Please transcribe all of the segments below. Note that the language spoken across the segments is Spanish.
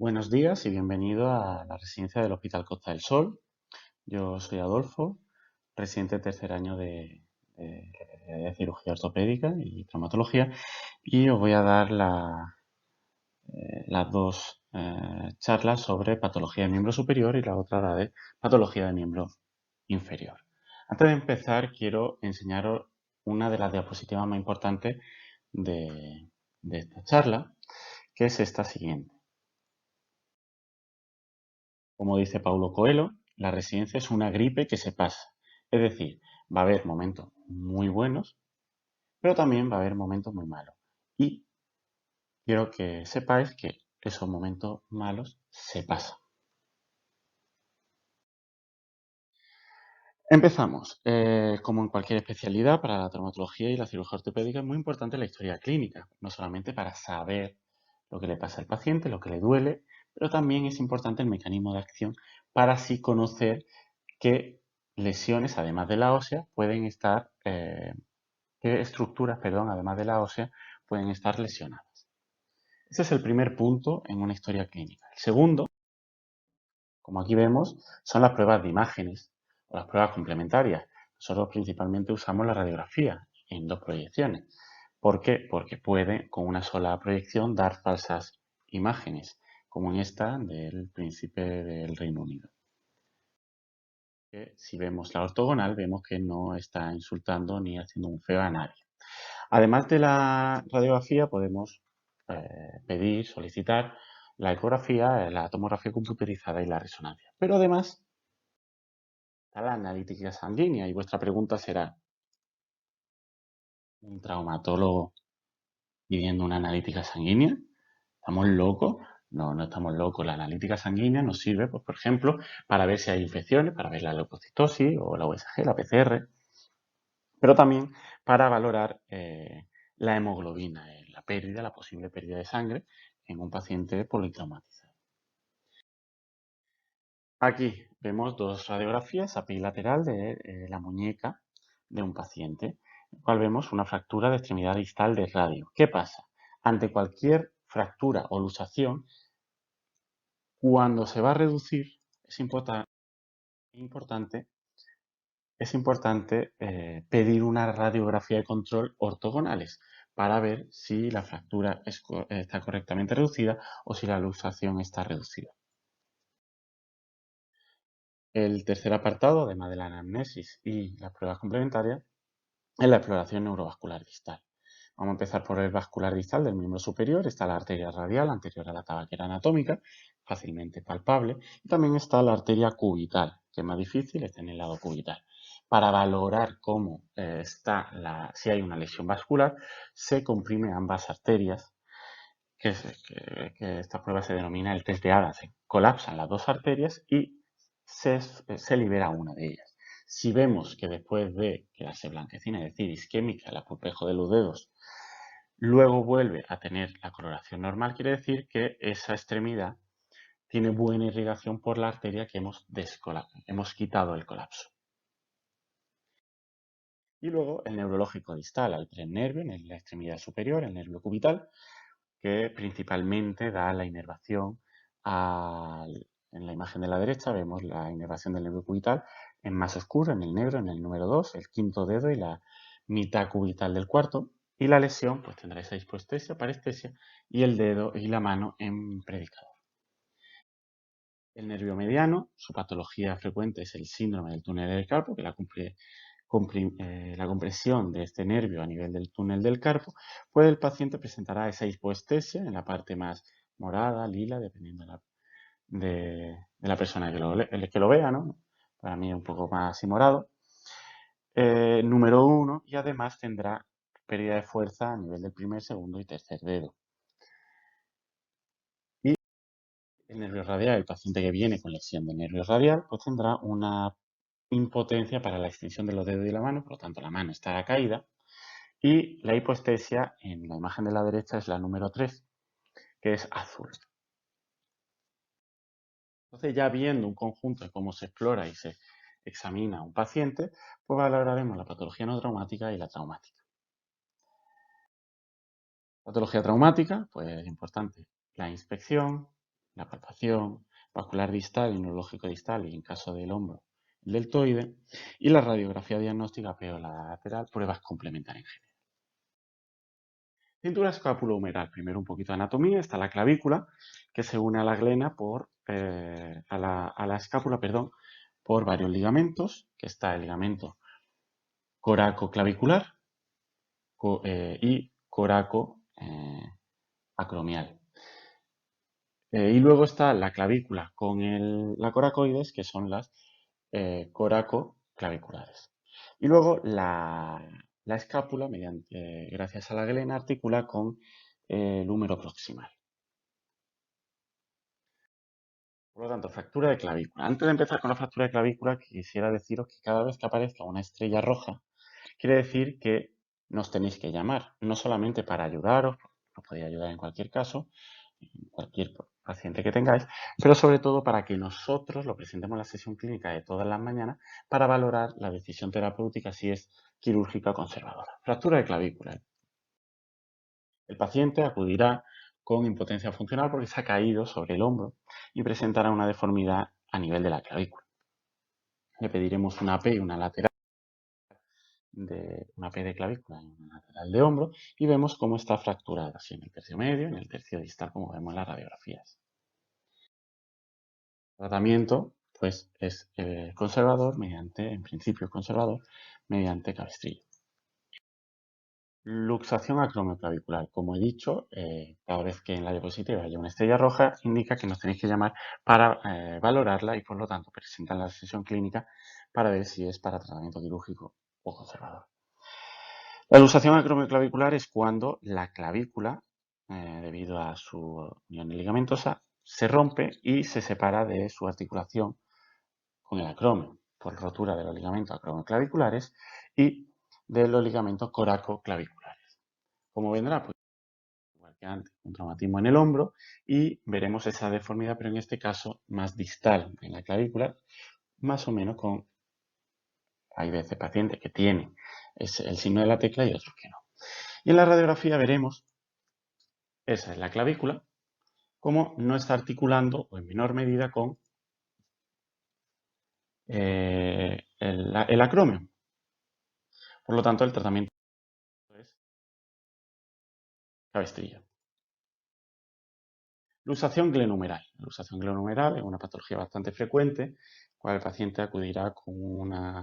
Buenos días y bienvenido a la residencia del Hospital Costa del Sol. Yo soy Adolfo, residente de tercer año de cirugía ortopédica y traumatología, y os voy a dar las dos charlas sobre patología de miembro superior y la otra la de patología de miembro inferior. Antes de empezar, quiero enseñaros una de las diapositivas más importantes de esta charla, que es esta siguiente. Como dice Paulo Coelho, la residencia es una gripe que se pasa. Es decir, va a haber momentos muy buenos, pero también va a haber momentos muy malos. Y quiero que sepáis que esos momentos malos se pasan. Empezamos. Como en cualquier especialidad, para la traumatología y la cirugía ortopédica es muy importante la historia clínica, no solamente para saber lo que le pasa al paciente, lo que le duele, pero también es importante el mecanismo de acción para así conocer qué lesiones, además de la ósea, pueden estar, qué estructuras, perdón, además de la ósea, pueden estar lesionadas. Ese es el primer punto en una historia clínica. El segundo, como aquí vemos, son las pruebas de imágenes o las pruebas complementarias. Nosotros principalmente usamos la radiografía en dos proyecciones. ¿Por qué? Porque puede con una sola proyección dar falsas imágenes, como en esta del príncipe del Reino Unido. Que si vemos la ortogonal, vemos que no está insultando ni haciendo un feo a nadie. Además de la radiografía, podemos pedir, solicitar la ecografía, la tomografía computerizada y la resonancia. Pero además está la analítica sanguínea y vuestra pregunta será, ¿un traumatólogo pidiendo una analítica sanguínea? ¿Estamos locos? No, no estamos locos. La analítica sanguínea nos sirve, pues, por ejemplo, para ver si hay infecciones, para ver la leucocitosis o la USG, la PCR, pero también para valorar la hemoglobina, la posible pérdida de sangre en un paciente politraumatizado. Aquí vemos dos radiografías apilateral de la muñeca de un paciente, en el cual vemos una fractura de extremidad distal de radio. ¿Qué pasa? Ante cualquier fractura o luxación, cuando se va a reducir, es importante pedir una radiografía de control ortogonales para ver si la fractura está correctamente reducida o si la luxación está reducida. El tercer apartado, además de la anamnesis y las pruebas complementarias, es la exploración neurovascular distal. Vamos a empezar por el vascular distal del miembro superior. Está la arteria radial anterior a la tabaquera anatómica, fácilmente palpable. Y también está la arteria cubital, que es más difícil, está en el lado cubital. Para valorar cómo si hay una lesión vascular, se comprime ambas arterias, que esta prueba se denomina el test de Adams. Se colapsan las dos arterias y se libera una de ellas. Si vemos que después de quedarse blanquecina, es decir, isquémica, el apopejo de los dedos, luego vuelve a tener la coloración normal, quiere decir que esa extremidad tiene buena irrigación por la arteria que hemos quitado el colapso. Y luego el neurológico distal al tren nervio en la extremidad superior, el nervio cubital, que principalmente da la inervación en la imagen de la derecha vemos la inervación del nervio cubital en más oscuro, en el negro, en el número 2, el quinto dedo y la mitad cubital del cuarto. Y la lesión pues tendrá esa hipoestesia, parestesia y el dedo y la mano en predicador. El nervio mediano, su patología frecuente es el síndrome del túnel del carpo, que la compresión de este nervio a nivel del túnel del carpo, pues el paciente presentará esa hipoestesia en la parte más morada, lila, dependiendo de la persona que lo vea, ¿no? Para mí un poco más así morado. Número 1, y además tendrá pérdida de fuerza a nivel del primer, segundo y tercer dedo. Y el nervio radial, el paciente que viene con lesión del nervio radial, pues tendrá una impotencia para la extensión de los dedos y la mano, por lo tanto la mano estará caída. Y la hipoestesia en la imagen de la derecha es la número 3, que es azul. Entonces, ya viendo un conjunto de cómo se explora y se examina a un paciente, pues valoraremos la patología no traumática y la traumática. Patología traumática, pues es importante la inspección, la palpación, vascular distal y neurológico distal, y en caso del hombro, el deltoide, y la radiografía diagnóstica lateral, pruebas complementarias. Cintura escapulohumeral. Primero un poquito de anatomía. Está la clavícula, que se une a la glena a la escápula, perdón, por varios ligamentos, que está el ligamento coraco-clavicular y coraco-acromial. Y luego está la clavícula con la coracoides, que son las coracoclaviculares. Y luego la escápula, gracias a la glena, articula con el húmero proximal. Por lo tanto, fractura de clavícula. Antes de empezar con la fractura de clavícula, quisiera deciros que cada vez que aparezca una estrella roja, quiere decir que nos tenéis que llamar, no solamente para ayudaros, os podéis ayudar en cualquier caso, en cualquier paciente que tengáis, pero sobre todo para que nosotros lo presentemos en la sesión clínica de todas las mañanas para valorar la decisión terapéutica si es quirúrgica o conservadora. Fractura de clavícula. El paciente acudirá con impotencia funcional porque se ha caído sobre el hombro y presentará una deformidad a nivel de la clavícula. Le pediremos una P y una lateral una P de clavícula y una lateral de hombro y vemos cómo está fracturada, así en el tercio medio, en el tercio distal, como vemos en las radiografías. El tratamiento, pues, es conservador en principio conservador, mediante cabestrillo. Luxación acromioclavicular. Como he dicho, cada vez que en la diapositiva haya una estrella roja, indica que nos tenéis que llamar para valorarla y, por lo tanto, presentar la sesión clínica para ver si es para tratamiento quirúrgico o conservador. La luxación acromioclavicular es cuando la clavícula, debido a su unión ligamentosa, se rompe y se separa de su articulación con el acromio por rotura de los ligamentos acromioclaviculares y de los ligamentos coracoclaviculares. Como vendrá, pues igual que antes, un traumatismo en el hombro y veremos esa deformidad, pero en este caso más distal en la clavícula, más o menos hay veces pacientes que tienen el signo de la tecla y otros que no. Y en la radiografía veremos, esa es la clavícula, cómo no está articulando o en menor medida con el acromio. Por lo tanto, el tratamiento es cabestrillo. Luxación glenumeral. La luxación glenumeral es una patología bastante frecuente, cual el paciente acudirá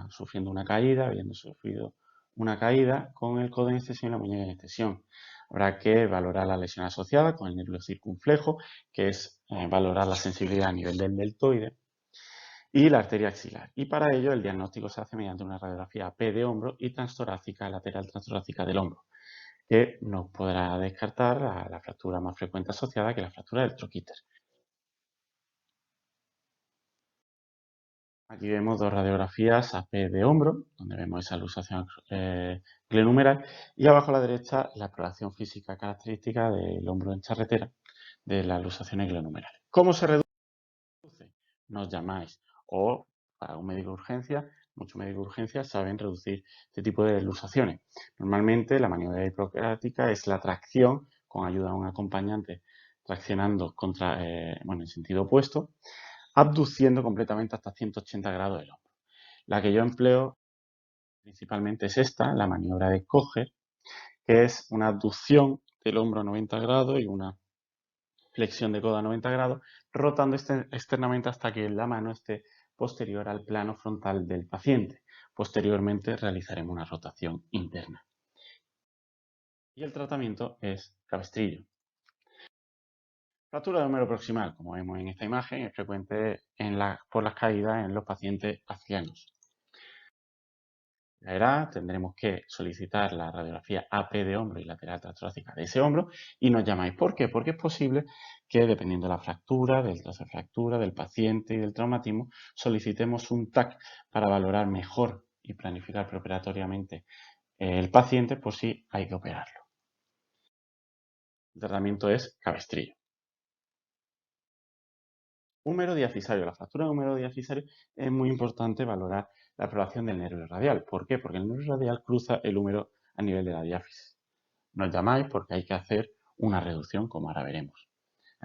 sufriendo una caída, habiendo sufrido una caída con el codo en extensión y la muñeca en extensión. Habrá que valorar la lesión asociada con el nervio circunflejo, que es valorar la sensibilidad a nivel del deltoide y la arteria axilar. Y para ello el diagnóstico se hace mediante una radiografía P de hombro y transtorácica, lateral transtorácica del hombro, que nos podrá descartar la fractura más frecuente asociada, que es la fractura del troquíter. Aquí vemos dos radiografías AP de hombro, donde vemos esa luxación glenumeral, y abajo a la derecha la exploración física característica del hombro en charretera de las luxaciones glenumerales. ¿Cómo se reduce? Nos llamáis. O para un médico de urgencia, muchos médicos de urgencia saben reducir este tipo de luxaciones. Normalmente la maniobra hipocrática es la tracción con ayuda de un acompañante traccionando en sentido opuesto, abduciendo completamente hasta 180 grados el hombro. La que yo empleo principalmente es esta, la maniobra de Kocher, que es una abducción del hombro a 90 grados y una flexión de codo a 90 grados, rotando externamente hasta que la mano esté posterior al plano frontal del paciente. Posteriormente realizaremos una rotación interna. Y el tratamiento es cabestrillo. Fractura de húmero proximal, como vemos en esta imagen, es frecuente por las caídas en los pacientes ancianos. Tendremos que solicitar la radiografía AP de hombro y lateral transtorácica de ese hombro y nos llamáis. ¿Por qué? Porque es posible que, dependiendo de la fractura, del trazo de fractura, del paciente y del traumatismo, solicitemos un TAC para valorar mejor y planificar preoperatoriamente el paciente por si hay que operarlo. El tratamiento es cabestrillo. Húmero diafisario. La fractura de húmero diafisario es muy importante valorar la exploración del nervio radial. ¿Por qué? Porque el nervio radial cruza el húmero a nivel de la diáfisis. Nos llamáis porque hay que hacer una reducción, como ahora veremos.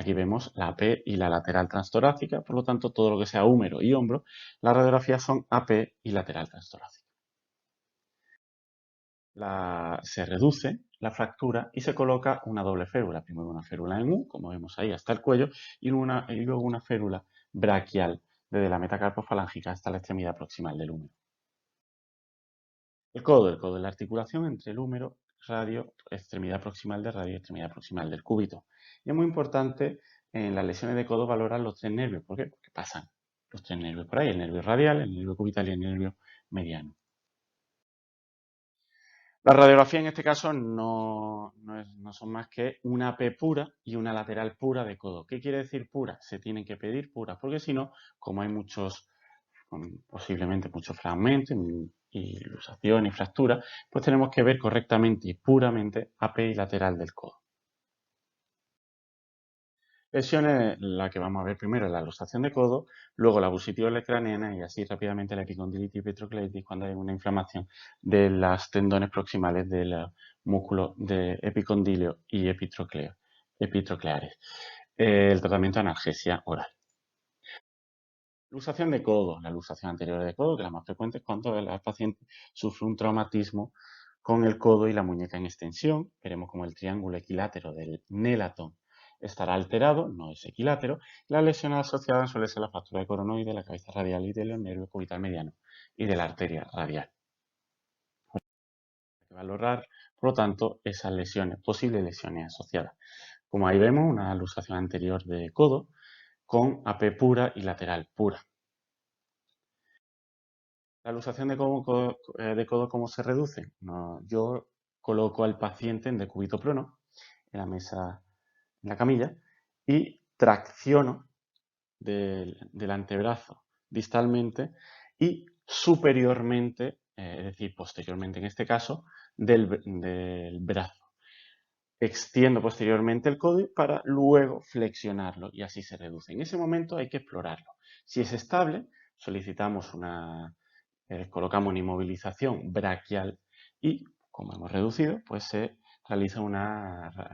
Aquí vemos la AP y la lateral transtorácica, por lo tanto, todo lo que sea húmero y hombro, las radiografías son AP y lateral transtorácica. Se reduce la fractura y se coloca una doble férula. Primero una férula en U, como vemos ahí, hasta el cuello, y luego una férula braquial desde la metacarpofalángica hasta la extremidad proximal del húmero. El codo es la articulación entre el húmero, radio, extremidad proximal del radio y extremidad proximal del cúbito. Y es muy importante en las lesiones de codo valorar los tres nervios. ¿Por qué? Porque pasan los tres nervios por ahí, el nervio radial, el nervio cubital y el nervio mediano. La radiografía en este caso no son más que una P pura y una lateral pura de codo. ¿Qué quiere decir pura? Se tienen que pedir puras, porque si no, como hay posiblemente muchos fragmentos y luxación y fractura, pues tenemos que ver correctamente y puramente AP y lateral del codo. Lesiones, la que vamos a ver primero es la luxación de codo, luego la bursitis craneana y así rápidamente la epicondilitis y epicondilitis cuando hay una inflamación de las tendones proximales del músculo de epicondilio y epitrocleares. El tratamiento de analgesia oral. Luxación de codo, la luxación anterior de codo, que es la más frecuente, es cuando el paciente sufre un traumatismo con el codo y la muñeca en extensión. Veremos como el triángulo equilátero del nélatón estará alterado, no es equilátero. La lesión asociada suele ser la fractura de coronoide, la cabeza radial y del nervio cubital mediano y de la arteria radial. Hay que valorar, por lo tanto, esas lesiones, posibles lesiones asociadas. Como ahí vemos, una luxación anterior de codo con AP pura y lateral pura. La luxación de codo, ¿cómo se reduce? No, yo coloco al paciente en decúbito prono, en la mesa, en la camilla, y tracciono del antebrazo distalmente y superiormente, es decir, posteriormente en este caso, del brazo. Extiendo posteriormente el codo para luego flexionarlo y así se reduce. En ese momento hay que explorarlo. Si es estable, solicitamos colocamos una inmovilización braquial y, como hemos reducido, pues se realiza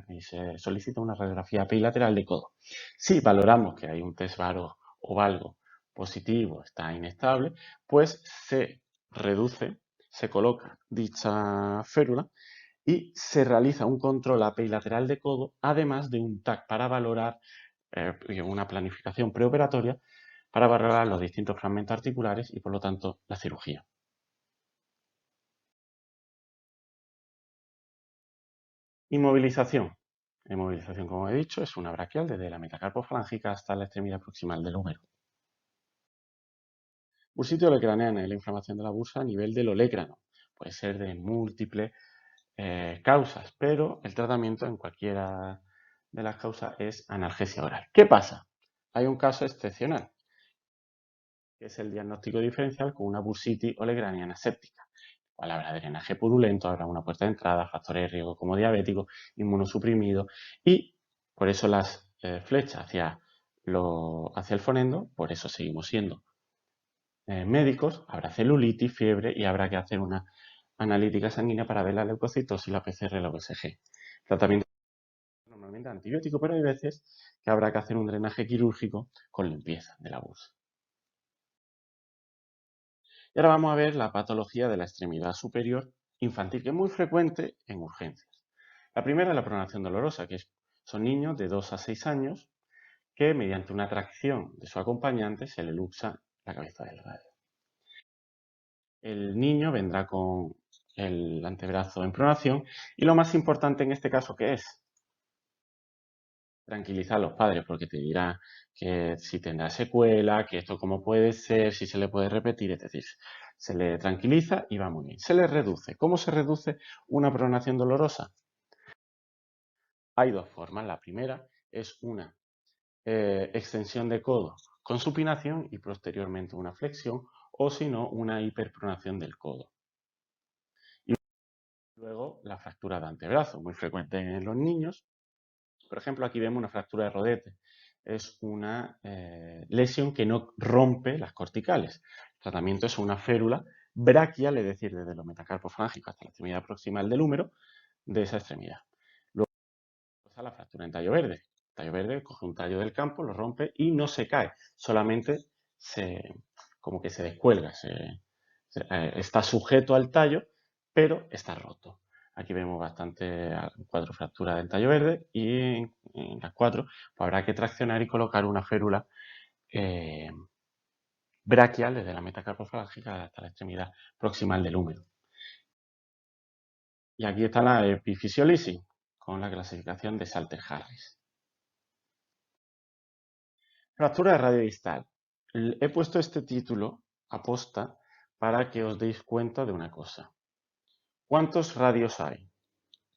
y se solicita una radiografía bilateral de codo. Si valoramos que hay un test varo o valgo positivo, está inestable, pues se reduce, se coloca dicha férula y se realiza un control apilateral de codo, además de un TAC para valorar una planificación preoperatoria para valorar los distintos fragmentos articulares y, por lo tanto, la cirugía. Inmovilización. Inmovilización, como he dicho, es una braquial desde la metacarpofalángica hasta la extremidad proximal del húmero. Bursito olecraneana es la inflamación de la bursa a nivel del olecrano. Puede ser de múltiples causas, pero el tratamiento en cualquiera de las causas es analgesia oral. ¿Qué pasa? Hay un caso excepcional, que es el diagnóstico diferencial con una bursitis olecraniana séptica. Cual habrá drenaje purulento, habrá una puerta de entrada, factores de riesgo como diabético, inmunosuprimido y por eso las flechas hacia el fonendo, por eso seguimos siendo médicos, habrá celulitis, fiebre y habrá que hacer una analítica sanguínea para ver la leucocitosis, la PCR y la OSG. Tratamiento normalmente antibiótico, pero hay veces que habrá que hacer un drenaje quirúrgico con limpieza de la bursa. Y ahora vamos a ver la patología de la extremidad superior infantil, que es muy frecuente en urgencias. La primera es la pronación dolorosa, que son niños de 2 a 6 años que mediante una tracción de su acompañante se le luxa la cabeza del radio. El niño vendrá con el antebrazo en pronación y lo más importante en este caso, ¿qué es? Tranquilizar a los padres porque te dirán que si tendrá secuela, que esto cómo puede ser, si se le puede repetir, es decir, se le tranquiliza y va muy bien. Se le reduce. ¿Cómo se reduce una pronación dolorosa? Hay dos formas. La primera es una extensión de codo con supinación y posteriormente una flexión o si no una hiperpronación del codo. Y luego la fractura de antebrazo, muy frecuente en los niños. Por ejemplo, aquí vemos una fractura de rodete. Es una lesión que no rompe las corticales. El tratamiento es una férula braquial, es decir, desde los metacarpos flángicos hasta la extremidad proximal del húmero de esa extremidad. Luego está la fractura en tallo verde. tallo verde coge un tallo del campo, lo rompe y no se cae, solamente como que se descuelga, está sujeto al tallo, pero está roto. Aquí vemos bastante 4 fracturas del tallo verde y en las 4 pues habrá que traccionar y colocar una férula braquial desde la metacarpofalángica hasta la extremidad proximal del húmero. Y aquí está la epifisiolisis con la clasificación de Salter-Harris. Fractura de radio distal. He puesto este título aposta para que os deis cuenta de una cosa. ¿Cuántos radios hay?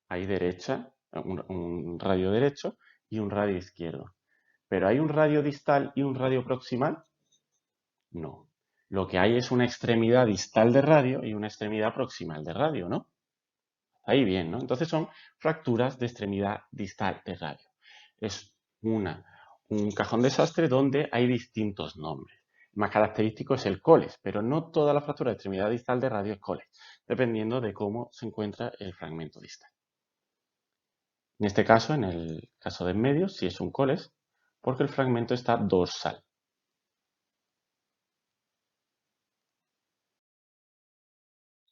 Hay un radio derecho y un radio izquierdo. ¿Pero hay un radio distal y un radio proximal? No. Lo que hay es una extremidad distal de radio y una extremidad proximal de radio, ¿no? Ahí bien, ¿no? Entonces son fracturas de extremidad distal de radio. Es un cajón desastre donde hay distintos nombres. El más característico es el coles, pero no toda la fractura de extremidad distal de radio es coles, dependiendo de cómo se encuentra el fragmento distal. En este caso, en el caso de en medio, sí es un coles, porque el fragmento está dorsal.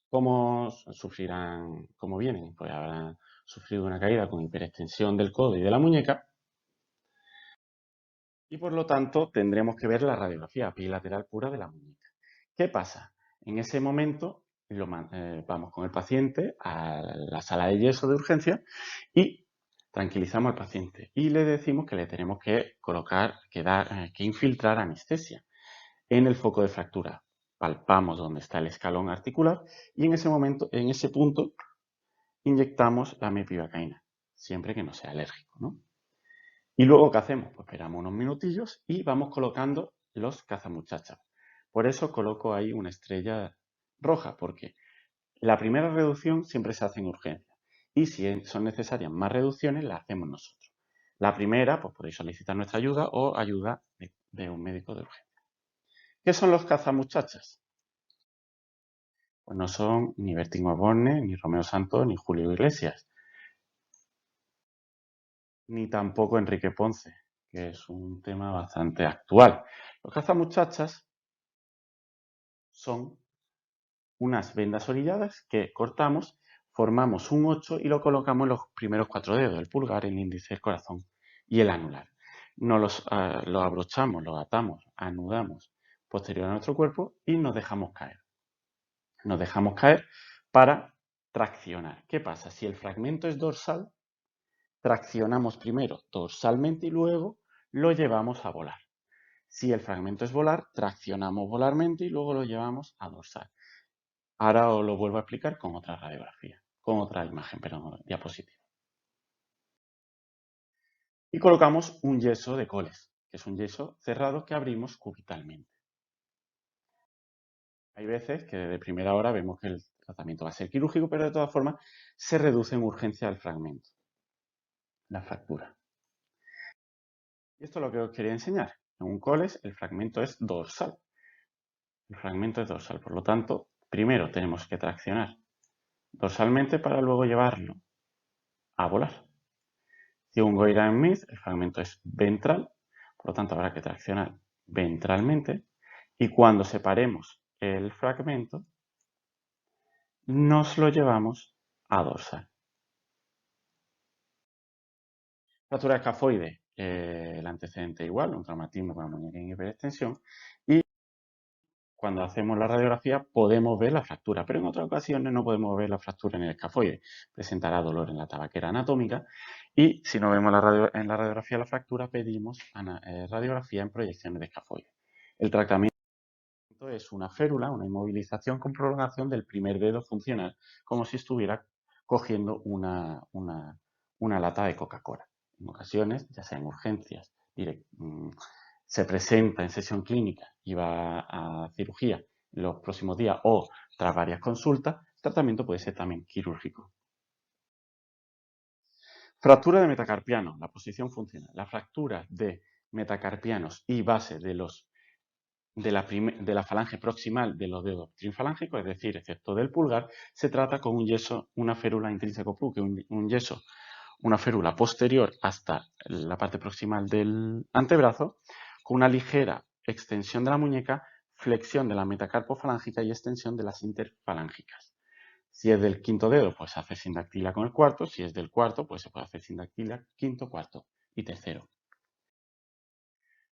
¿Cómo sufrirán, cómo vienen? Pues habrán sufrido una caída con hiperextensión del codo y de la muñeca, y por lo tanto tendremos que ver la radiografía bilateral pura de la muñeca. ¿Qué pasa? En ese momento vamos con el paciente a la sala de yeso de urgencia y tranquilizamos al paciente y le decimos que le tenemos que colocar, que infiltrar anestesia en el foco de fractura. Palpamos donde está el escalón articular y en ese momento, en ese punto, inyectamos la mepivacaína, siempre que no sea alérgico, ¿no? Y luego, ¿qué hacemos? Pues esperamos unos minutillos y vamos colocando los cazamuchachas. Por eso coloco ahí una estrella roja, porque la primera reducción siempre se hace en urgencia. Y si son necesarias más reducciones, las hacemos nosotros. La primera, pues podéis solicitar nuestra ayuda o ayuda de un médico de urgencia. ¿Qué son los cazamuchachas? Pues no son ni Bertín Osborne, ni Romeo Santos, ni Julio Iglesias, ni tampoco Enrique Ponce, que es un tema bastante actual. Los cazamuchachas son unas vendas orilladas que cortamos, formamos un 8 y lo colocamos en los primeros 4 dedos, el pulgar, el índice, el corazón y el anular. Nos los abrochamos, los atamos, anudamos posterior a nuestro cuerpo y nos dejamos caer. Nos dejamos caer para traccionar. ¿Qué pasa? Si el fragmento es dorsal, traccionamos primero dorsalmente y luego lo llevamos a volar. Si el fragmento es volar, traccionamos volarmente y luego lo llevamos a dorsal. Ahora os lo vuelvo a explicar con otra radiografía, con otra imagen, perdón, diapositiva. Y colocamos un yeso de coles, que es un yeso cerrado que abrimos cubitalmente. Hay veces que de primera hora vemos que el tratamiento va a ser quirúrgico, pero de todas formas se reduce en urgencia el fragmento, la fractura. Y esto es lo que os quería enseñar. En un coles el fragmento es dorsal. El fragmento es dorsal, por lo tanto, primero tenemos que traccionar dorsalmente para luego llevarlo a volar. Si un Goyrand-Smith, el fragmento es ventral, por lo tanto habrá que traccionar ventralmente y cuando separemos el fragmento nos lo llevamos a dorsal. Fractura escafoide, el antecedente igual, un traumatismo con la muñeca en hiperextensión y cuando hacemos la radiografía podemos ver la fractura, pero en otras ocasiones no podemos ver la fractura en el escafoide. Presentará dolor en la tabaquera anatómica y si no vemos en la radiografía la fractura, pedimos radiografía en proyecciones de escafoide. El tratamiento es una férula, una inmovilización con prolongación del primer dedo funcional, como si estuviera cogiendo una lata de Coca-Cola. En ocasiones, ya sea en urgencias, se presenta en sesión clínica y va a cirugía en los próximos días o tras varias consultas, el tratamiento puede ser también quirúrgico. Fractura de metacarpiano, la posición funcional. La fractura de metacarpianos y base de la falange proximal de los dedos trinfalángicos, es decir, excepto del pulgar, se trata con un yeso, una férula intrínseco plú, que es un yeso una férula posterior hasta la parte proximal del antebrazo, con una ligera extensión de la muñeca, flexión de la metacarpofalángica y extensión de las interfalángicas. Si es del quinto dedo, pues se hace sindactilia con el cuarto. Si es del cuarto, pues se puede hacer sindactilia quinto, cuarto y tercero.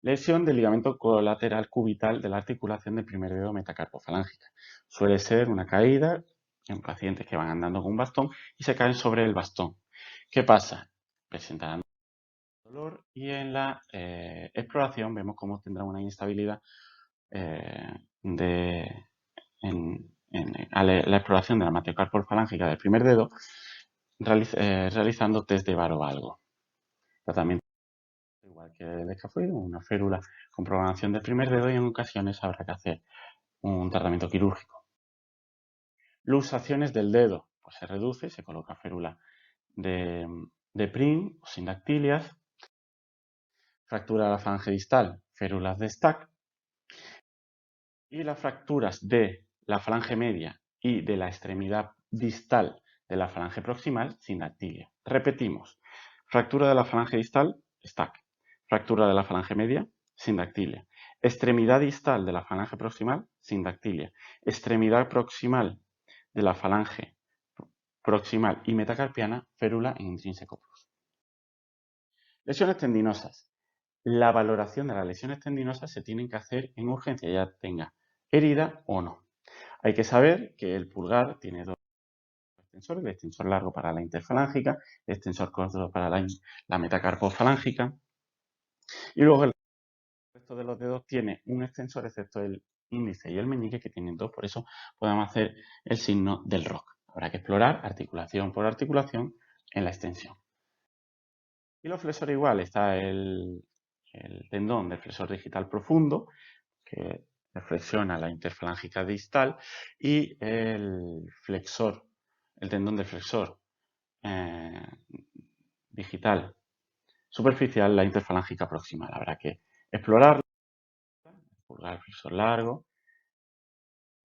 Lesión del ligamento colateral cubital de la articulación del primer dedo metacarpofalángica. Suele ser una caída en pacientes que van andando con un bastón y se caen sobre el bastón. ¿Qué pasa? Presentarán dolor y en la exploración vemos cómo tendrá una inestabilidad a la exploración de la metacarpofalángica del primer dedo, realizando test de varovalgo. Tratamiento igual que el escafoide, una férula con programación del primer dedo, y en ocasiones habrá que hacer un tratamiento quirúrgico. Luxaciones del dedo, pues se reduce, se coloca férula de Prim o sindactilias. Fractura de la falange distal, férulas de Stack. Y las fracturas de la falange media y de la extremidad distal de la falange proximal, sindactilia. Repetimos, fractura de la falange distal, Stack. Fractura de la falange media, sindactilia. Extremidad distal de la falange proximal, sindactilia. Extremidad proximal de la falange proximal y metacarpiana, férula en intrínseco plus. Lesiones tendinosas. La valoración de las lesiones tendinosas se tienen que hacer en urgencia, ya tenga herida o no. Hay que saber que el pulgar tiene dos extensores, el extensor largo para la interfalángica, el extensor corto para la metacarpofalángica, y luego el resto de los dedos tiene un extensor, excepto el índice y el meñique, que tienen dos. Por eso podemos hacer el signo del ROC. Habrá que explorar articulación por articulación en la extensión. Y los flexores igual, está el tendón del flexor digital profundo, que flexiona la interfalángica distal, y el tendón del flexor digital superficial, la interfalángica proximal. Habrá que explorarlo, pulgar, el flexor largo,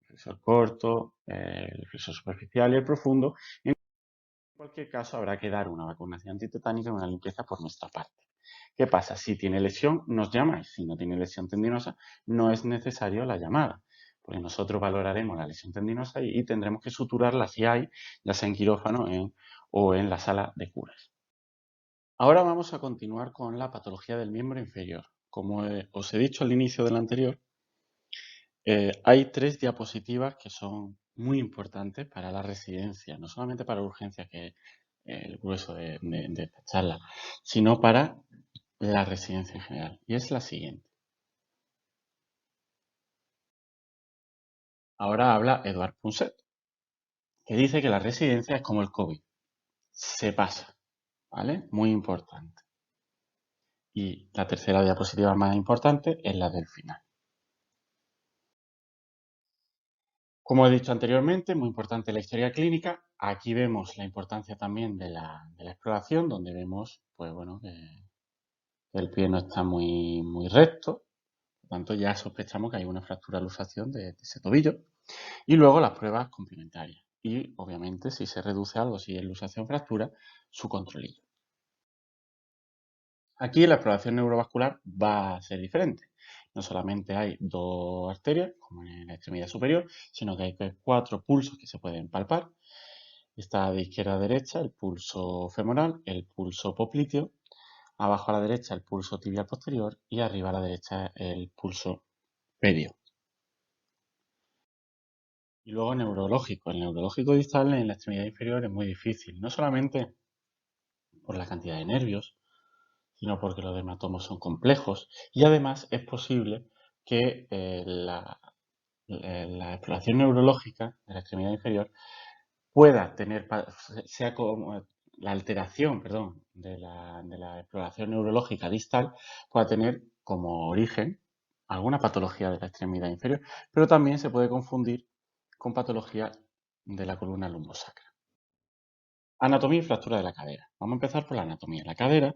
el flexor corto, el flexor superficial y el profundo. En cualquier caso, habrá que dar una vacunación antitetánica y una limpieza por nuestra parte. ¿Qué pasa? Si tiene lesión, nos llamáis. Si no tiene lesión tendinosa, no es necesario la llamada, porque nosotros valoraremos la lesión tendinosa y tendremos que suturarla si hay, ya sea en quirófano o en la sala de curas. Ahora vamos a continuar con la patología del miembro inferior. Como os he dicho al inicio del anterior, hay 3 diapositivas que son muy importantes para la residencia, no solamente para urgencia, que es el grueso de esta charla, sino para la residencia en general. Y es la siguiente. Ahora habla Eduard Punset, que dice que la residencia es como el COVID. Se pasa, ¿vale? Muy importante. Y la tercera diapositiva más importante es la del final. Como he dicho anteriormente, muy importante la historia clínica. Aquí vemos la importancia también de la exploración, donde vemos, pues bueno, que el pie no está muy recto. Por tanto, ya sospechamos que hay una fractura luxación de ese tobillo. Y luego las pruebas complementarias. Y obviamente, si se reduce algo, si es luxación fractura, su controlillo. Aquí la exploración neurovascular va a ser diferente. No solamente hay 2 arterias, como en la extremidad superior, sino que hay 4 pulsos que se pueden palpar. Está de izquierda a derecha el pulso femoral, el pulso popliteo, abajo a la derecha el pulso tibial posterior y arriba a la derecha el pulso pedio. Y luego neurológico. El neurológico distal en la extremidad inferior es muy difícil, no solamente por la cantidad de nervios, sino porque los dermatomos son complejos, y además es posible que la exploración neurológica de la extremidad inferior pueda tener, sea como la alteración, perdón, de la exploración neurológica distal, pueda tener como origen alguna patología de la extremidad inferior, pero también se puede confundir con patología de la columna lumbosacra. Anatomía y fractura de la cadera. Vamos a empezar por la anatomía. La cadera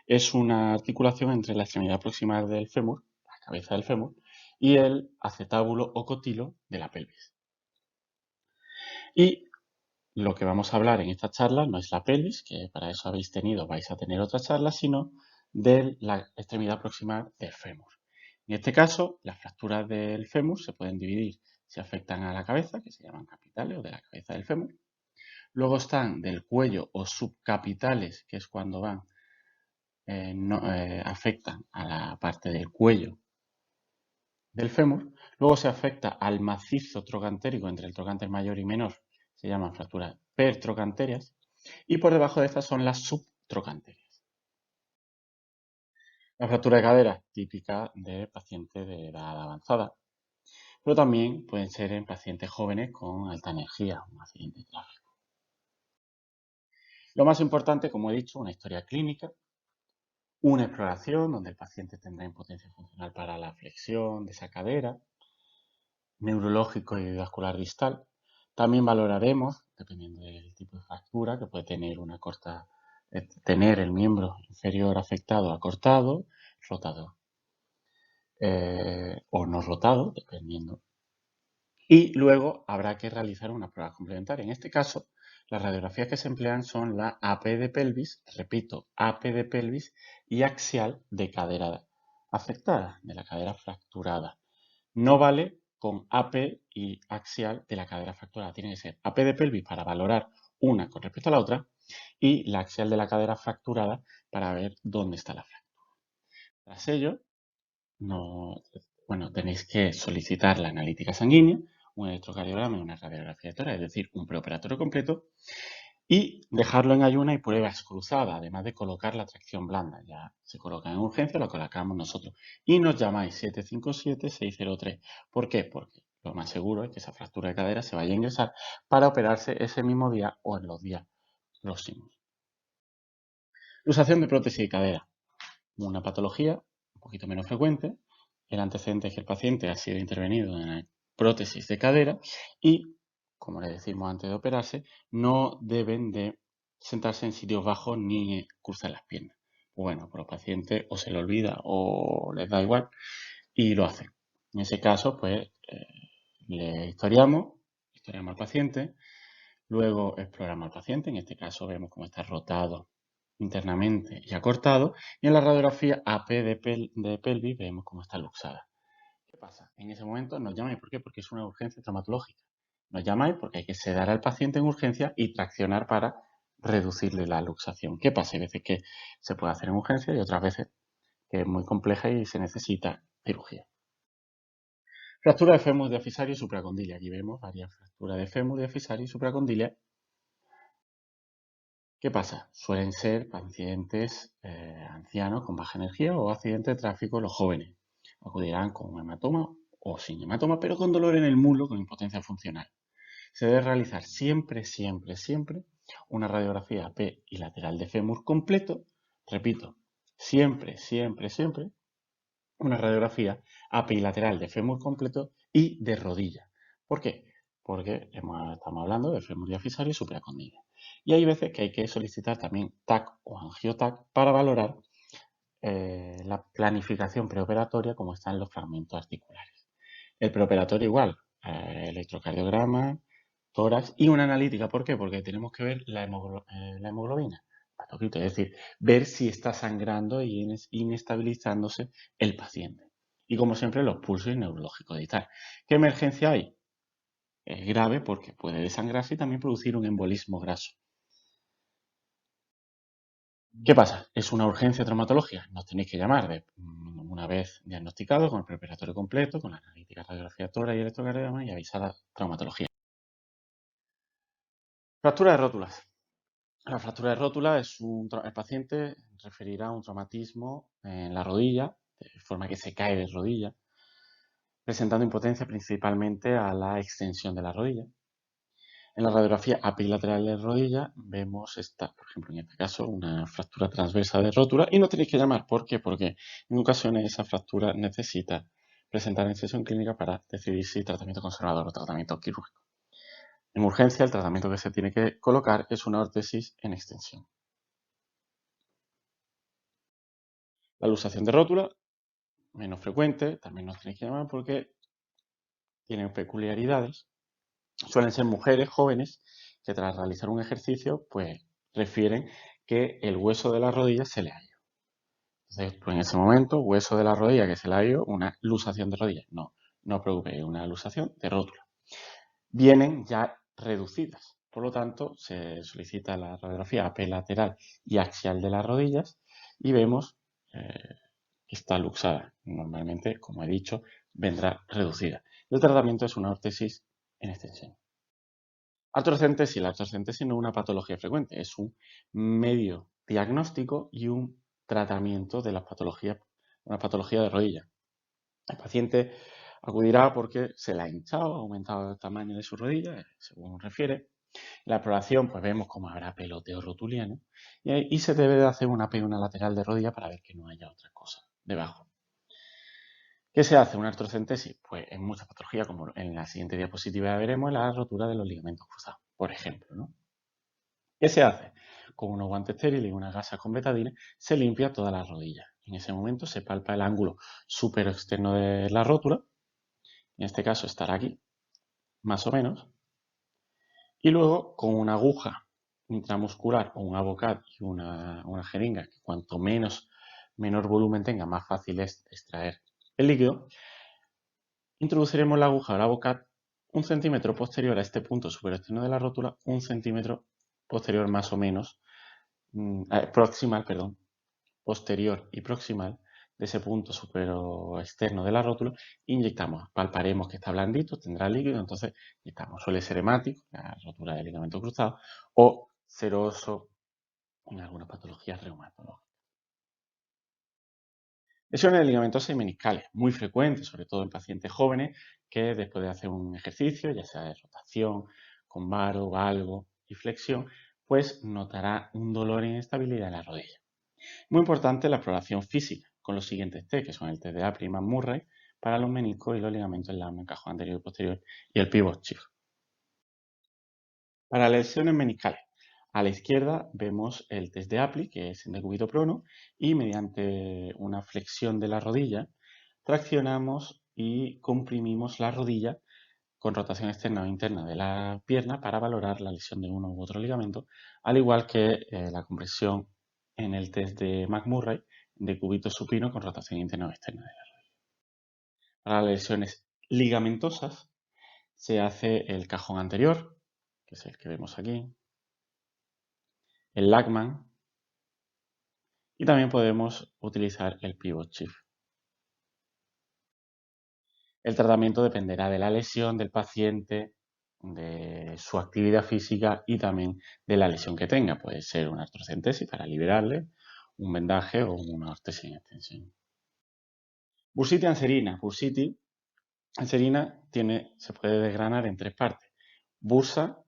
es una articulación entre la extremidad proximal del fémur, la cabeza del fémur, y el acetábulo o cotilo de la pelvis. Y lo que vamos a hablar en esta charla no es la pelvis, que para eso vais a tener otra charla, sino de la extremidad proximal del fémur. En este caso, las fracturas del fémur se pueden dividir si afectan a la cabeza, que se llaman capitales o de la cabeza del fémur. Luego están del cuello o subcapitales, que es cuando afectan a la parte del cuello del fémur. Luego se afecta al macizo trocantérico entre el trocánter mayor y menor, se llaman fracturas pertrocantérias. Y por debajo de estas son las subtrocantérias. La fractura de cadera, típica de pacientes de edad avanzada, pero también pueden ser en pacientes jóvenes con alta energía, un accidente de tráfico. Lo más importante, como he dicho, una historia clínica, una exploración donde el paciente tendrá impotencia funcional para la flexión de esa cadera, neurológico y vascular distal. También valoraremos, dependiendo del tipo de fractura, que puede tener el miembro inferior afectado acortado, rotado o no rotado, dependiendo. Y luego habrá que realizar una prueba complementaria. En este caso, las radiografías que se emplean son la AP de pelvis, repito, AP de pelvis y axial de cadera afectada, de la cadera fracturada. No vale con AP y axial de la cadera fracturada. Tiene que ser AP de pelvis para valorar una con respecto a la otra y la axial de la cadera fracturada para ver dónde está la fractura. Tras ello, tenéis que solicitar la analítica sanguínea, un electrocardiograma y una radiografía de tórax, es decir, un preoperatorio completo, y dejarlo en ayuna y pruebas cruzadas, además de colocar la tracción blanda. Ya se coloca en urgencia, lo colocamos nosotros. Y nos llamáis 757-603. ¿Por qué? Porque lo más seguro es que esa fractura de cadera se vaya a ingresar para operarse ese mismo día o en los días próximos. Luxación de prótesis de cadera. Una patología un poquito menos frecuente. El antecedente es que el paciente ha sido intervenido en la prótesis de cadera y, como le decimos antes de operarse, no deben de sentarse en sitios bajos ni cruzar las piernas. Bueno, pues los pacientes o se le olvida o les da igual y lo hacen. En ese caso, pues le historiamos al paciente, luego exploramos al paciente, en este caso vemos cómo está rotado internamente y acortado, y en la radiografía AP de pelvis vemos cómo está luxada. ¿Qué pasa? En ese momento nos llamáis, ¿por qué? Porque es una urgencia traumatológica. Nos llamáis porque hay que sedar al paciente en urgencia y traccionar para reducirle la luxación. ¿Qué pasa? Hay veces que se puede hacer en urgencia y otras veces que es muy compleja y se necesita cirugía. Fractura de fémur diafisario y supracondilia. Aquí vemos varias fracturas de fémur diafisario y supracondilia. ¿Qué pasa? Suelen ser pacientes ancianos con baja energía o accidentes de tráfico los jóvenes. Acudirán con un hematoma o sin hematoma, pero con dolor en el muslo, con impotencia funcional. Se debe realizar siempre, siempre, siempre una radiografía P y lateral de fémur completo. Repito, siempre, siempre, siempre una radiografía apilateral de fémur completo y de rodilla. ¿Por qué? Porque estamos hablando de fémur diafisario y supracondilia. Y hay veces que hay que solicitar también TAC o angioTAC para valorar la planificación preoperatoria como están los fragmentos articulares. El preoperatorio igual, electrocardiograma, tórax y una analítica. ¿Por qué? Porque tenemos que ver la hemoglobina, es decir, ver si está sangrando y inestabilizándose el paciente. Y como siempre, los pulsos neurológicos y tal. ¿Qué emergencia hay? Es grave porque puede desangrarse y también producir un embolismo graso. ¿Qué pasa? Es una urgencia traumatológica. Nos tenéis que llamar una vez diagnosticado con el preoperatorio completo, con la analítica, radiografía tórax y electrocardiograma y avisar a traumatología. Fractura de rótulas. La fractura de rótula el paciente referirá a un traumatismo en la rodilla, de forma que se cae de rodilla, presentando impotencia principalmente a la extensión de la rodilla. En la radiografía apilateral de rodilla vemos por ejemplo, en este caso, una fractura transversa de rótula y no tenéis que llamar. ¿Por qué? Porque en ocasiones esa fractura necesita presentar en sesión clínica para decidir si tratamiento conservador o tratamiento quirúrgico. En urgencia, el tratamiento que se tiene que colocar es una órtesis en extensión. La luxación de rótula, menos frecuente, también nos tenéis que llamar porque tienen peculiaridades. Suelen ser mujeres jóvenes que tras realizar un ejercicio, pues refieren que el hueso de la rodilla se le ha ido. Entonces, pues en ese momento, hueso de la rodilla que se le ha ido, una luxación de rodilla. No, no os preocupéis, es una luxación de rótula. Vienen ya reducidas. Por lo tanto, se solicita la radiografía AP lateral y axial de las rodillas y vemos que está luxada. Normalmente, como he dicho, vendrá reducida. El tratamiento es una órtesis en extensión. Artrocentesis. La artrocentesis no es una patología frecuente, es un medio diagnóstico y un tratamiento de las patologías, una patología de rodilla. El paciente acudirá porque se le ha hinchado, ha aumentado el tamaño de su rodilla, según refiere. En la exploración, pues vemos cómo habrá peloteo rotuliano y se debe de hacer una una lateral de rodilla para ver que no haya otra cosa debajo. ¿Qué se hace? Una artrocentesis, pues en muchas patologías, como en la siguiente diapositiva veremos, la rotura de los ligamentos cruzados, por ejemplo, ¿no? ¿Qué se hace? Con unos guantes estériles y unas gasas con betadine se limpia todas las rodillas. En ese momento se palpa el ángulo superior externo de la rótula, en este caso estará aquí, más o menos, y luego con una aguja intramuscular o un abocat y una jeringa, que cuanto menor volumen tenga, más fácil es extraer el líquido, introduciremos la aguja o el abocat 1 centímetro posterior a este punto superior externo de la rótula, 1 centímetro posterior más o menos, proximal, perdón, posterior y proximal de ese punto superior externo de la rótula, inyectamos, palparemos que está blandito, tendrá líquido, entonces inyectamos. Suele ser hemático, la rotura del ligamento cruzado, o seroso en algunas patologías reumatológicas. Lesiones de ligamentos meniscales, muy frecuentes, sobre todo en pacientes jóvenes que después de hacer un ejercicio, ya sea de rotación, con varo, valgo y flexión, pues notará un dolor e inestabilidad en la rodilla. Muy importante la exploración física con los siguientes test, que son el test de Apri y McMurray para los meniscos y los ligamentos en la cajón anterior y posterior y el pivot shift. Para lesiones meniscales, a la izquierda vemos el test de Apli, que es en decúbito prono, y mediante una flexión de la rodilla traccionamos y comprimimos la rodilla con rotación externa o interna de la pierna para valorar la lesión de uno u otro ligamento, al igual que la compresión en el test de McMurray de cúbito supino con rotación interna o externa de la rodilla. Para las lesiones ligamentosas se hace el cajón anterior, que es el que vemos aquí, el Lachman, y también podemos utilizar el pivot shift. El tratamiento dependerá de la lesión del paciente, de su actividad física y también de la lesión que tenga. Puede ser una artrocentesis para liberarle, un vendaje o una ortesis en extensión. Bursitis anserina. Bursitis anserina se puede desgranar en tres partes. Bursa,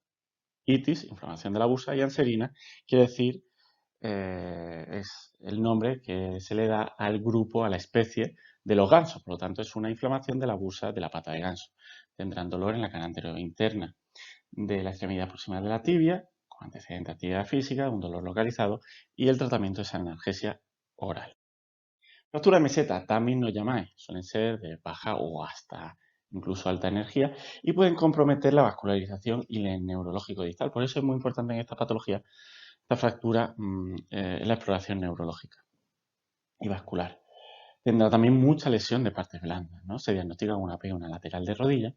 itis, inflamación de la bursa, y anserina quiere decir, es el nombre que se le da al grupo, a la especie de los gansos. Por lo tanto, es una inflamación de la bursa de la pata de ganso. Tendrán dolor en la cara anterior interna de la extremidad proximal de la tibia, con antecedente de actividad física, un dolor localizado, y el tratamiento es analgesia oral. Fractura de meseta, también nos llamáis, suelen ser de baja o hasta incluso alta energía y pueden comprometer la vascularización y el neurológico distal. Por eso es muy importante en esta patología, esta fractura, la exploración neurológica y vascular. Tendrá también mucha lesión de partes blandas, ¿no? Se diagnostica con una pega, una lateral de rodilla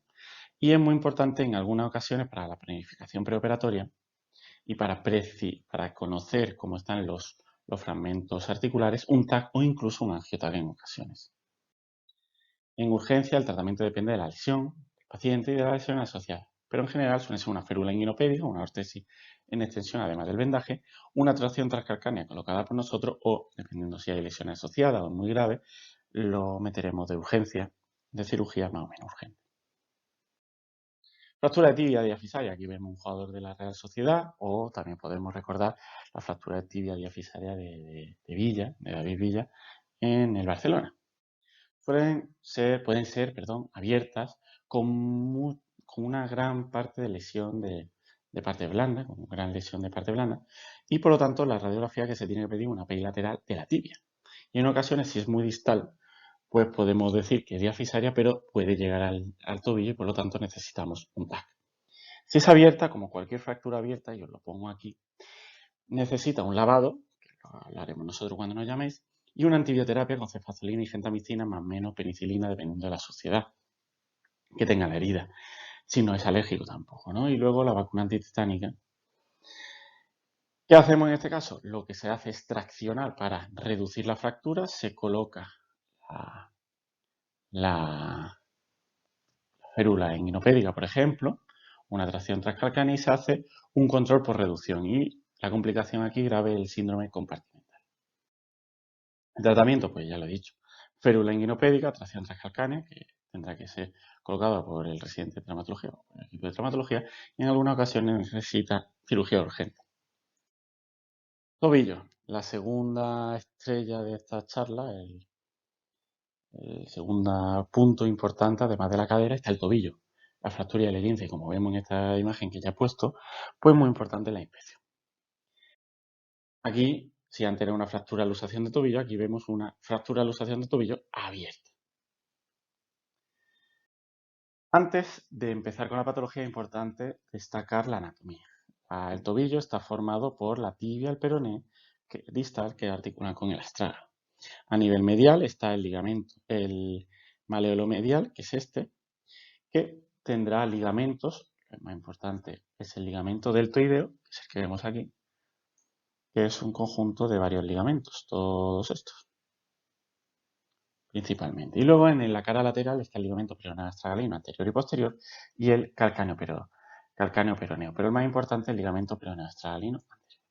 y es muy importante en algunas ocasiones para la planificación preoperatoria y para conocer cómo están los fragmentos articulares, un TAC o incluso un angioTAC en ocasiones. En urgencia, el tratamiento depende de la lesión del paciente y de la lesión asociada, pero en general suele ser una férula inguinopédica, una ortesis en extensión, además del vendaje, una tracción transcalcánea colocada por nosotros o, dependiendo si hay lesiones asociadas o muy graves, lo meteremos de urgencia, de cirugía más o menos urgente. Fractura de tibia diafisaria, aquí vemos un jugador de la Real Sociedad, o también podemos recordar la fractura de tibia diafisaria de David Villa, en el Barcelona. Pueden ser abiertas con una gran parte de lesión de parte blanda, con una gran lesión de parte blanda, y por lo tanto la radiografía que se tiene que pedir una PI lateral de la tibia. Y en ocasiones, si es muy distal, pues podemos decir que es diafisaria, pero puede llegar al tobillo y por lo tanto necesitamos un TAC. Si es abierta, como cualquier fractura abierta, y os lo pongo aquí, necesita un lavado, que lo haremos nosotros cuando nos llaméis, y una antibioterapia con cefazolina y gentamicina más o menos penicilina, dependiendo de la suciedad que tenga la herida. Si no es alérgico tampoco, ¿no? Y luego la vacuna antitetánica. ¿Qué hacemos en este caso? Lo que se hace es traccionar para reducir la fractura, se coloca la férula inguinopédica, por ejemplo, una tracción transcalcánea y se hace un control por reducción. Y la complicación aquí grave es el síndrome compartimental. El tratamiento, pues ya lo he dicho, férula inguinopédica, tracción transcalcánea, que tendrá que ser colocada por el residente de traumatología o por el equipo de traumatología, y en algunas ocasiones necesita cirugía urgente. Tobillo, la segunda estrella de esta charla, el segundo punto importante, además de la cadera, está el tobillo. La fractura y el esguince, como vemos en esta imagen que ya he puesto, pues muy importante la inspección. Aquí, si antes era una fractura de luxación de tobillo, aquí vemos una fractura de luxación de tobillo abierta. Antes de empezar con la patología es importante destacar la anatomía. El tobillo está formado por la tibia, el peroné distal que articula con el astrágalo. A nivel medial está el ligamento, el maleolo medial, que es este, que tendrá ligamentos. El más importante es el ligamento deltoideo, que es el que vemos aquí, que es un conjunto de varios ligamentos, todos estos, principalmente. Y luego en la cara lateral está el ligamento peroneo astragalino anterior y posterior y el calcáneo peroneo. Pero el más importante es el ligamento peroneo astragalino anterior.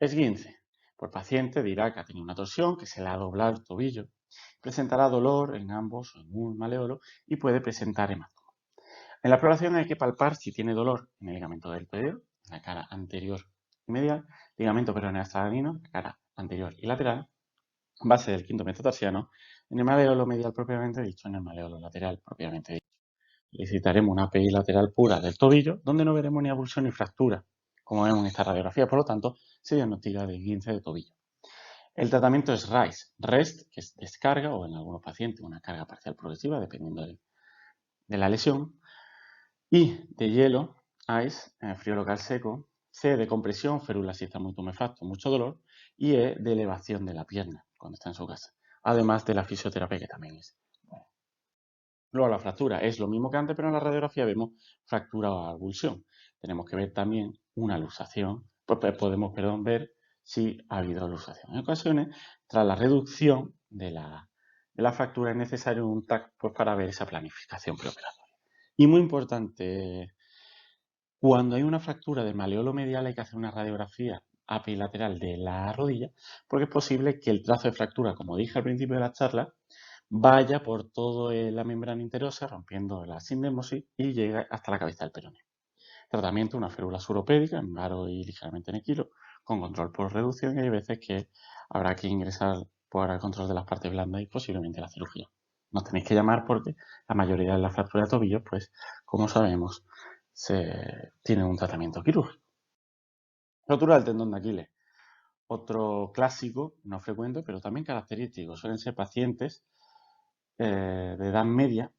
Esguince. Por paciente dirá que ha tenido una torsión, que se le ha doblado el tobillo. Presentará dolor en ambos o en un maleolo y puede presentar hematoma. En la exploración hay que palpar si tiene dolor en el ligamento deltoideo, en la cara anterior y medial, ligamento peroneo astragalino, en la cara anterior y lateral, base del quinto metatarsiano, en el maleolo medial propiamente dicho, en el maleolo lateral propiamente dicho. Solicitaremos una API lateral pura del tobillo, donde no veremos ni avulsión ni fractura, como vemos en esta radiografía, por lo tanto, se diagnostica de esguince de tobillo. El tratamiento es RICE, REST, que es descarga, o en algunos pacientes una carga parcial progresiva, dependiendo de la lesión, I de hielo, ice, frío local seco, C de compresión, férula si está muy tumefacto, mucho dolor, y E de elevación de la pierna cuando está en su casa, además de la fisioterapia que también es. Luego la fractura es lo mismo que antes, pero en la radiografía vemos fractura o avulsión. Tenemos que ver también una luxación, podemos ver si ha habido luxación. En ocasiones, tras la reducción de la fractura, es necesario un TAC pues, para ver esa planificación preoperatoria. Y muy importante, cuando hay una fractura del maleolo medial hay que hacer una radiografía apilateral de la rodilla, porque es posible que el trazo de fractura, como dije al principio de la charla, vaya por toda la membrana interosa, rompiendo la sindémosis y llegue hasta la cabeza del peroné. Tratamiento, una férula suropédica en varo y ligeramente en equilo, con control por reducción, y hay veces que habrá que ingresar por el control de las partes blandas y posiblemente la cirugía. Nos tenéis que llamar porque la mayoría de las fracturas de tobillo, pues, como sabemos, se tiene un tratamiento quirúrgico. Rotura del tendón de Aquiles. Otro clásico, no frecuente, pero también característico. Suelen ser pacientes de edad media,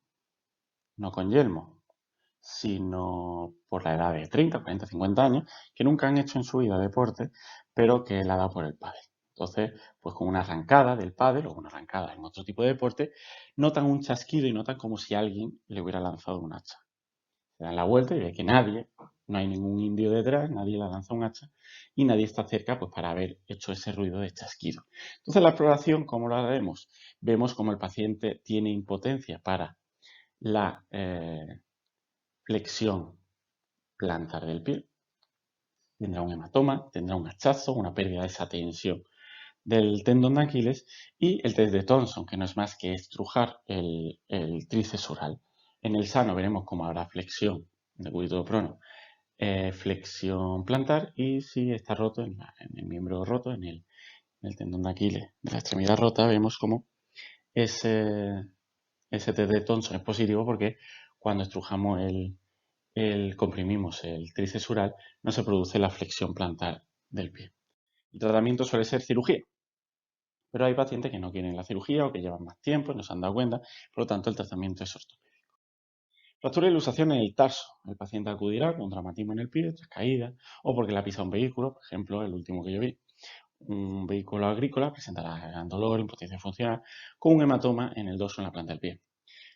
no con yelmo, sino por la edad de 30, 40, 50 años, que nunca han hecho en su vida deporte, pero que la da por el pádel. Entonces, pues con una arrancada del pádel o una arrancada en otro tipo de deporte, notan un chasquido y notan como si alguien le hubiera lanzado un hacha. Se dan la vuelta y ve que nadie, no hay ningún indio detrás, nadie le lanza un hacha y nadie está cerca pues para haber hecho ese ruido de chasquido. Entonces la exploración, ¿cómo lo haremos? Vemos como el paciente tiene impotencia para la flexión plantar del pie, tendrá un hematoma, tendrá un hachazo, una pérdida de esa tensión del tendón de Aquiles y el test de Thompson, que no es más que estrujar el tríceps oral. En el sano veremos cómo habrá flexión de cúbito prono, flexión plantar y si está roto en el miembro roto, en el tendón de Aquiles de la extremidad rota, vemos cómo ese test de Thompson es positivo porque cuando estrujamos comprimimos el tríceps oral, no se produce la flexión plantar del pie. El tratamiento suele ser cirugía, pero hay pacientes que no quieren la cirugía o que llevan más tiempo y no se han dado cuenta, por lo tanto el tratamiento es ortopédico. Fractura y luxación en el tarso. El paciente acudirá con traumatismo en el pie tras caída o porque le ha pisado un vehículo, por ejemplo, el último que yo vi. Un vehículo agrícola presentará gran dolor, impotencia funcional, con un hematoma en el dorso en la planta del pie.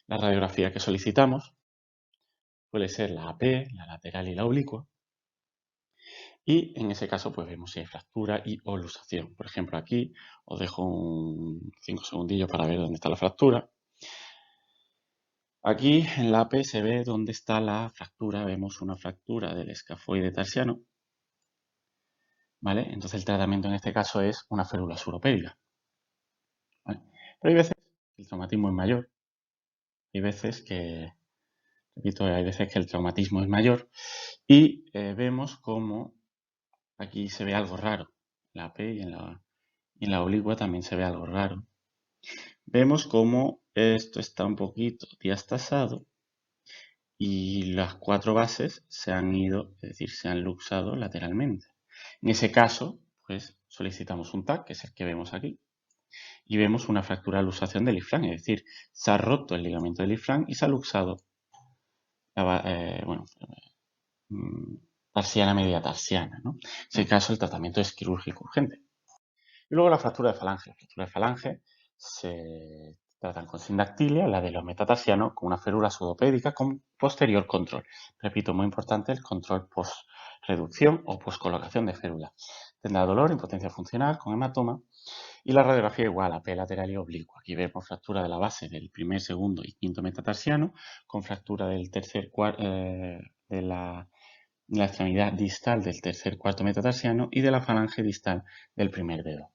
La radiografía que solicitamos suele ser la AP, la lateral y la oblicua. Y en ese caso, pues vemos si hay fractura y o luxación. Por ejemplo, aquí os dejo 5 segundillos para ver dónde está la fractura. Aquí en la AP se ve dónde está la fractura. Vemos una fractura del escafoide tarsiano. ¿Vale? Entonces el tratamiento en este caso es una férula suropédica. ¿Vale? Pero hay veces que el traumatismo es mayor. Hay veces que, repito, hay veces que el traumatismo es mayor y vemos como aquí se ve algo raro. En la AP y en la oblicua también se ve algo raro. Vemos como esto está un poquito diastasado y las 4 bases se han ido, es decir, se han luxado lateralmente. En ese caso, pues solicitamos un TAC, que es el que vemos aquí, y vemos una fractura de luxación del isfrán, es decir, se ha roto el ligamento del isfrán y se ha luxado tarsiana media tarsiana, ¿no? En ese caso, el tratamiento es quirúrgico urgente. Y luego la fractura de falange. La fractura de falange se tratan con sindactilia, la de los metatarsianos, con una férula pseudopédica con posterior control. Repito, muy importante el control post-reducción o post-colocación de férula. Tendrá dolor, impotencia funcional con hematoma y la radiografía igual, AP lateral y oblicua. Aquí vemos fractura de la base del primer, segundo y quinto metatarsiano con fractura del tercer, de la extremidad distal del tercer, cuarto metatarsiano y de la falange distal del primer dedo.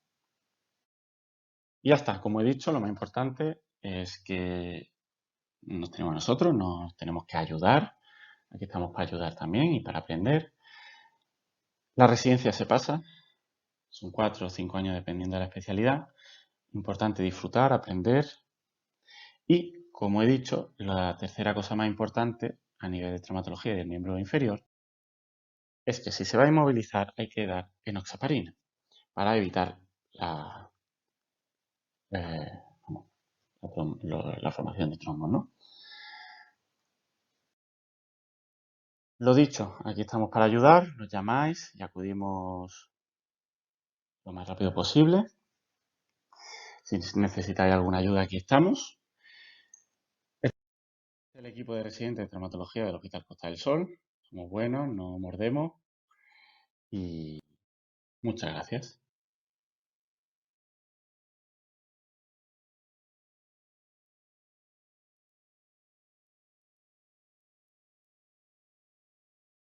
Y ya está, como he dicho, lo más importante es que nos tenemos nosotros, nos tenemos que ayudar. Aquí estamos para ayudar también y para aprender. La residencia se pasa, son 4 o 5 años dependiendo de la especialidad. Importante disfrutar, aprender. Y, como he dicho, la tercera cosa más importante a nivel de traumatología del miembro inferior es que si se va a inmovilizar hay que dar enoxaparina para evitar la, eh, la formación de trombos, ¿no? Lo dicho, aquí estamos para ayudar, nos llamáis y acudimos lo más rápido posible. Si necesitáis alguna ayuda, aquí estamos. Este es el equipo de residentes de traumatología del Hospital Costa del Sol. Somos buenos, no mordemos y muchas gracias.